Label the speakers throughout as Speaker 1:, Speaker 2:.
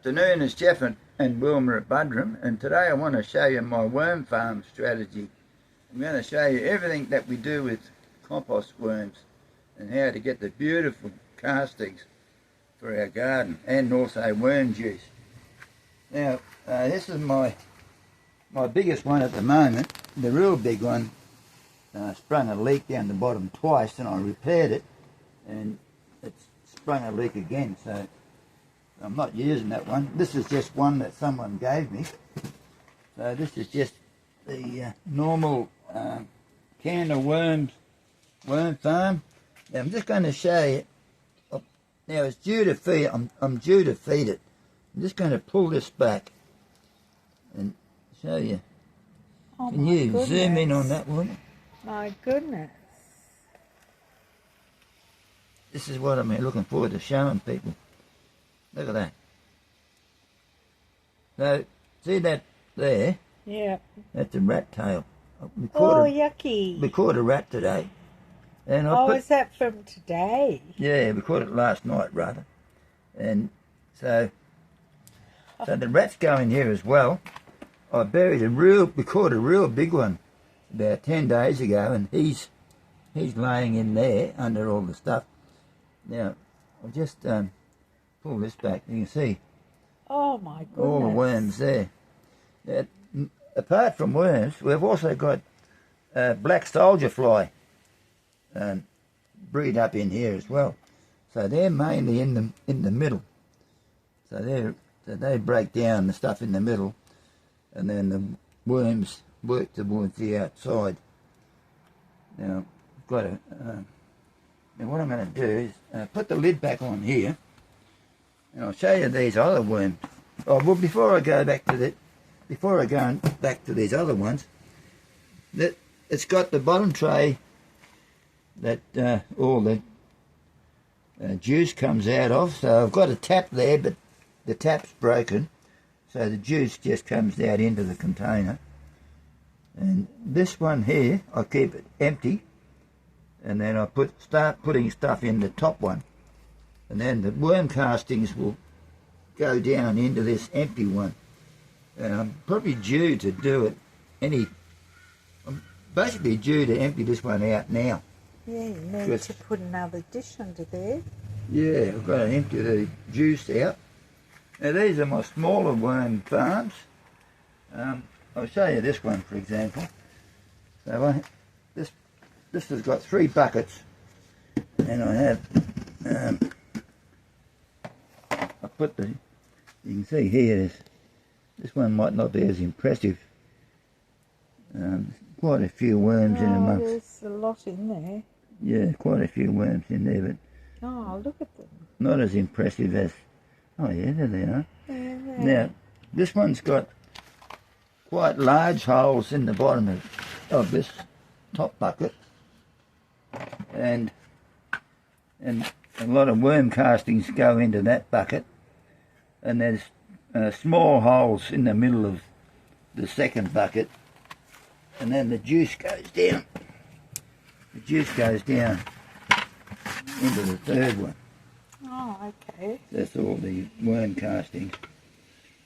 Speaker 1: Afternoon, it's Jeff and Wilma at Budrum, and today I want to show you my worm farm strategy. I'm going to show you everything that we do with compost worms and how to get the beautiful castings for our garden, and also worm juice. Now, this is my biggest one at the moment. The real big one sprung a leak down the bottom twice, and I repaired it, and it's sprung a leak again, so I'm not using that one. This is just one that someone gave me. So this is just the normal can of worm farm. Now I'm just going to show you. Now it's due to feed. I'm due to feed it. I'm just going to pull this back and show you.
Speaker 2: Oh,
Speaker 1: can you zoom in on that one?
Speaker 2: My goodness.
Speaker 1: This is what I'm looking forward to showing people. Look at that. So, see that there?
Speaker 2: Yeah.
Speaker 1: That's a rat tail.
Speaker 2: Yucky.
Speaker 1: We caught a rat today. And
Speaker 2: is that from today?
Speaker 1: Yeah, we caught it last night, rather. And so the rats go in here as well. I buried we caught a real big one about 10 days ago, and he's laying in there under all the stuff. Now, I'll just pull this back. You can see
Speaker 2: oh my goodness,
Speaker 1: all the worms there. Now, apart from worms, we've also got black soldier fly breed up in here as well. So they're mainly in the middle. So they break down the stuff in the middle, and then the worms work towards the outside. Now, now what I'm going to do is put the lid back on here, and I'll show you these other worms. Oh, well, before I go back to these other ones, it's got the bottom tray that all the juice comes out of. So I've got a tap there, but the tap's broken, so the juice just comes out into the container. And this one here, I keep it empty, and then I start putting stuff in the top one, and then the worm castings will go down into this empty one. And I'm probably due to do it I'm basically due to empty this one out now.
Speaker 2: Yeah, you need to put another dish under there.
Speaker 1: Yeah, I've got to empty the juice out. Now these are my smaller worm farms. I'll show you this one, for example. So this has got 3 buckets, and I have I put you can see here, this one might not be as impressive. Quite a few worms in amongst.
Speaker 2: There's a lot in there.
Speaker 1: Yeah, quite a few worms in there, but
Speaker 2: look at them.
Speaker 1: Not as impressive as. Oh yeah, there they are.
Speaker 2: Yeah,
Speaker 1: now this one's got quite large holes in the bottom of this top bucket, and a lot of worm castings go into that bucket, and there's small holes in the middle of the second bucket, and then the juice goes down. The juice goes down into the third one.
Speaker 2: Oh, okay.
Speaker 1: That's all the worm castings.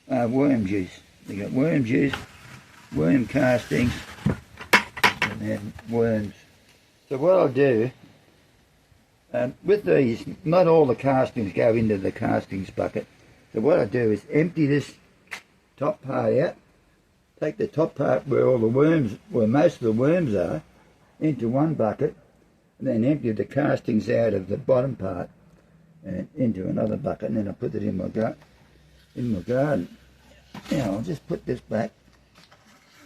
Speaker 1: Worm juice. You got worm juice, worm castings, and then worms. So what I'll do, with these, not all the castings go into the castings bucket. So what I do is empty this top part out, take the top part where most of the worms are, into one bucket, and then empty the castings out of the bottom part and into another bucket, and then I put it in my garden. Now I'll just put this back.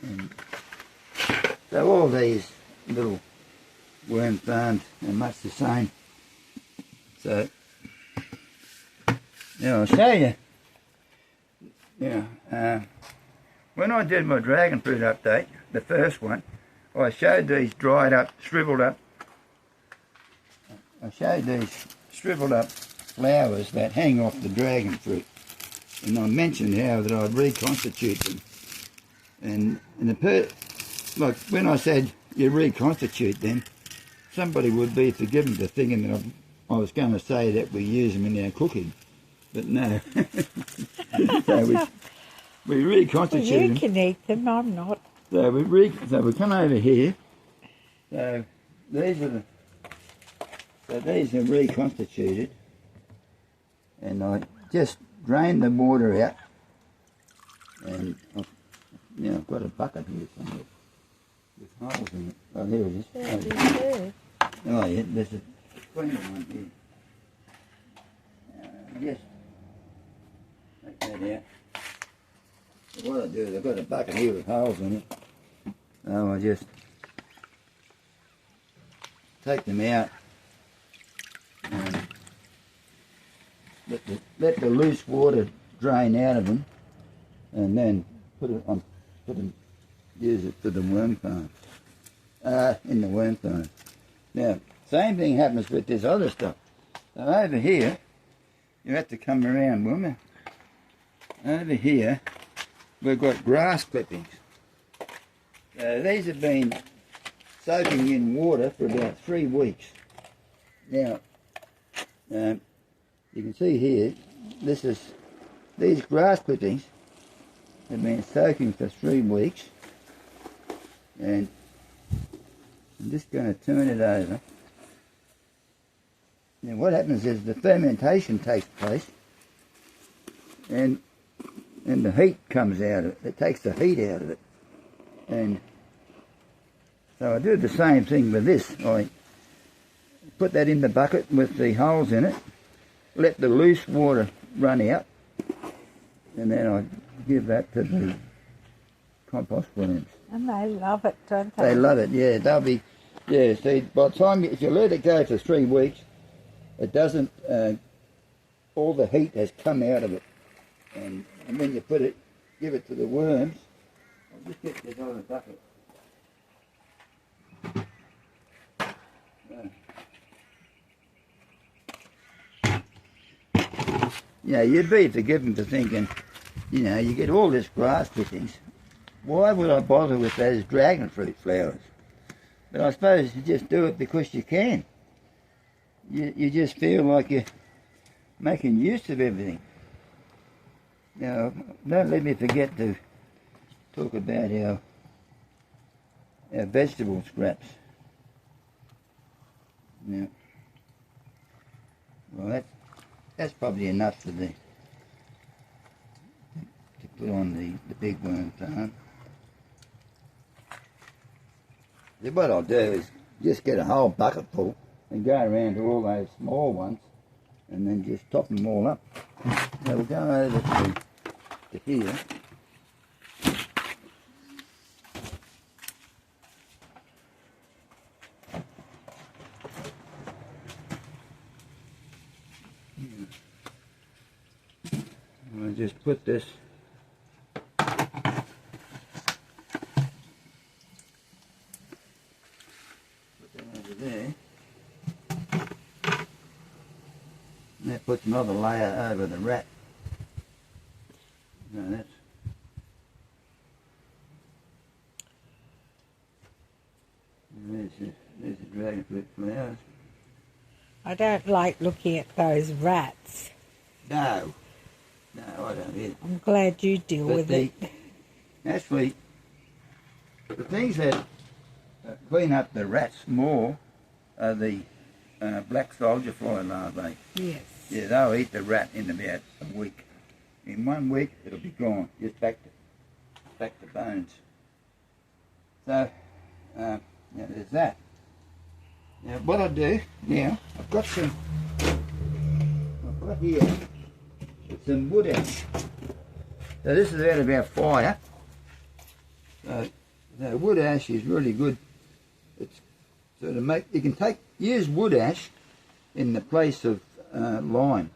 Speaker 1: And so all these little worm farms are much the same. So now I'll show you. When I did my dragon fruit update, the first one, I showed these dried up, shriveled up. I showed these shriveled up flowers that hang off the dragon fruit, and I mentioned how that I'd reconstitute them. And like when I said you reconstitute them, somebody would be forgiven for thinking that I was going to say that we use them in our cooking, but no. So we reconstitute
Speaker 2: Well, you
Speaker 1: them.
Speaker 2: can eat them, I'm not.
Speaker 1: So we come over here. So these are reconstituted, and I just drain the water out, and I've got a bucket here somewhere with holes in it. Oh, there it is. Oh yeah, there's a cleaner one here. Just take that out. So what I do is I've got a bucket here with holes in it. So I just take them out and let the loose water drain out of them, and then use it for the worm farm. In the worm farm. Now, same thing happens with this other stuff. So over here, you have to come around, woman. Over here, we've got grass clippings. These have been soaking in water for about 3 weeks. Now, you can see here, these grass clippings have been soaking for 3 weeks, and I'm just going to turn it over. Now what happens is the fermentation takes place, and the heat comes out of it. It takes the heat out of it. And so I do the same thing with this. I put that in the bucket with the holes in it, let the loose water run out, and then I give that to the compost worms.
Speaker 2: And they love it, don't they?
Speaker 1: They love it, yeah. They'll be, yeah, see, by the time, if you let it go for 3 weeks, it doesn't, all the heat has come out of it. And when you give it to the worms, I'll just get this other bucket. You'd be forgiven for thinking, you get all this grass clippings. Why would I bother with those dragon fruit flowers? But I suppose you just do it because you can. You just feel like you're making use of everything. Now, don't let me forget to talk about our vegetable scraps. Now, well, that's probably enough to put on the big worm farm. What I'll do is just get a whole bucket full and go around to all those small ones, and then just top them all up. So we'll go over to here. I'll just put this over there. And that puts another layer over the rat. No, there's the dragon fruit flowers.
Speaker 2: I don't like looking at those rats.
Speaker 1: No, I don't either.
Speaker 2: I'm glad you deal with it.
Speaker 1: Actually, the things that clean up the rats more are the black soldier fly larvae.
Speaker 2: Yes.
Speaker 1: Yeah, they'll eat the rat in about a week. In 1 week, it'll be gone, just back to bones. So, there's that. Now, what I do now, I've got here some wood ash. So this is out of our fire. So wood ash is really good. It's so to make, you can use wood ash in the place of lime.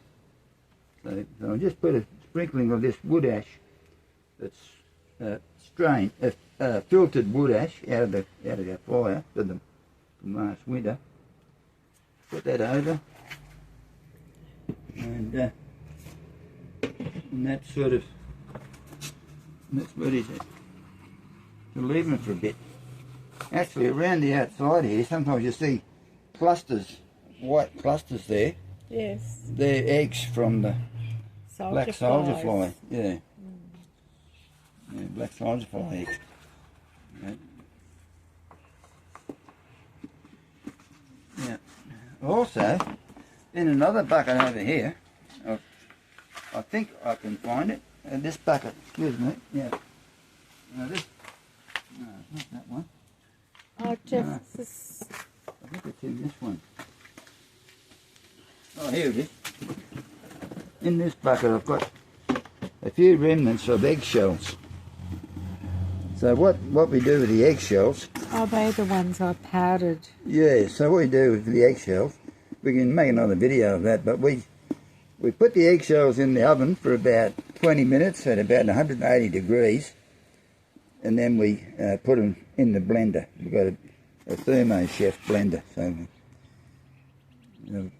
Speaker 1: So I'll just put a sprinkling of this wood ash that's filtered wood ash out of our fire from last winter. Put that over, and that's ready to leave them for a bit. Actually, around the outside here, sometimes you see clusters, white clusters there.
Speaker 2: Yes.
Speaker 1: They're eggs from the
Speaker 2: Soldier
Speaker 1: black soldier
Speaker 2: flies.
Speaker 1: fly. Yeah. Yeah, black soldier fly eggs. Right. Yeah. Also, in another bucket over here, I think I can find it. This bucket, excuse me. Yeah. This. No, not that one.
Speaker 2: Oh, Jeff, this is...
Speaker 1: I think it's in this one. Oh, here it is. In this bucket I've got a few remnants of eggshells. So what we do with the eggshells...
Speaker 2: Oh, they're the ones I powdered.
Speaker 1: Yeah, so what we do with the eggshells, we can make another video of that, but we put the eggshells in the oven for about 20 minutes at about 180 degrees, and then we put them in the blender. We've got a Thermo Chef blender, so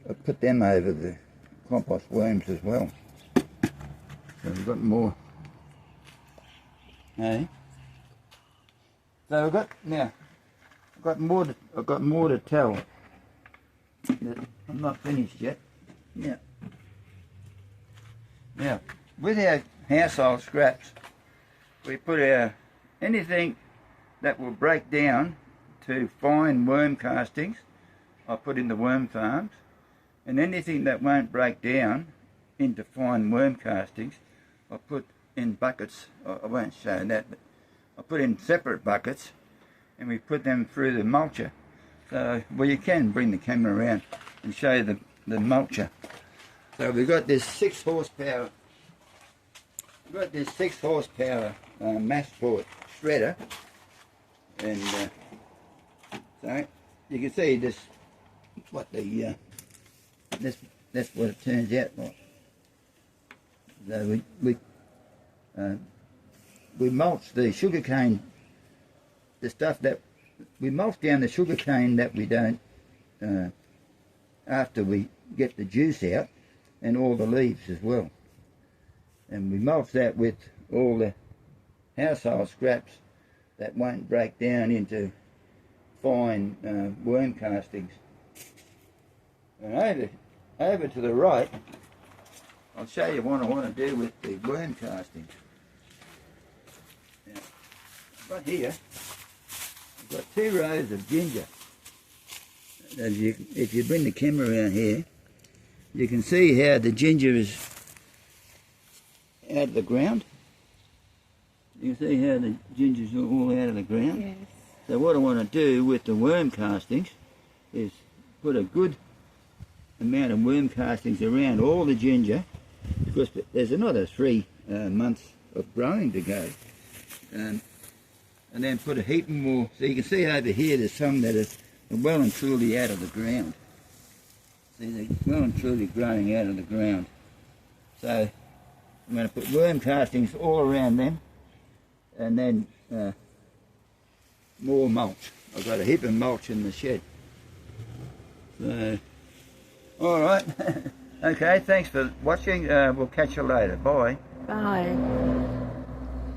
Speaker 1: I put them over the compost worms as well. So we've got more. Hey. So I've got more to tell. I'm not finished yet. Yeah. Now, with our household scraps, we put anything that will break down to fine worm castings, I put in the worm farms, and anything that won't break down into fine worm castings, I put in buckets. I won't show that, but I put in separate buckets, and we put them through the mulcher. So, well, you can bring the camera around and show the mulcher. So we've got this 6 horsepower. We've got this 6 horsepower Massport shredder, and so you can see this. What the that's what it turns out like. So we mulch the sugar cane, the stuff that we mulch down the sugar cane that we don't after we get the juice out, and all the leaves as well, and we mulch that with all the household scraps that won't break down into fine worm castings. And over to the right, I'll show you what I want to do with the worm castings. Now, right here, I've got 2 rows of ginger. If you bring the camera around here, you can see how the ginger is out of the ground. You can see how the ginger's all out of the ground.
Speaker 2: Yes.
Speaker 1: So what I want to do with the worm castings is put a good amount of worm castings around all the ginger, because there's another 3 months of growing to go, and then put a heap more. So you can see over here there's some that are well and truly out of the ground. See, they're well and truly growing out of the ground. So I'm going to put worm castings all around them, and then more mulch. I've got a heap of mulch in the shed. So, all right. Okay, thanks for watching. We'll catch you later. Bye.
Speaker 2: Bye.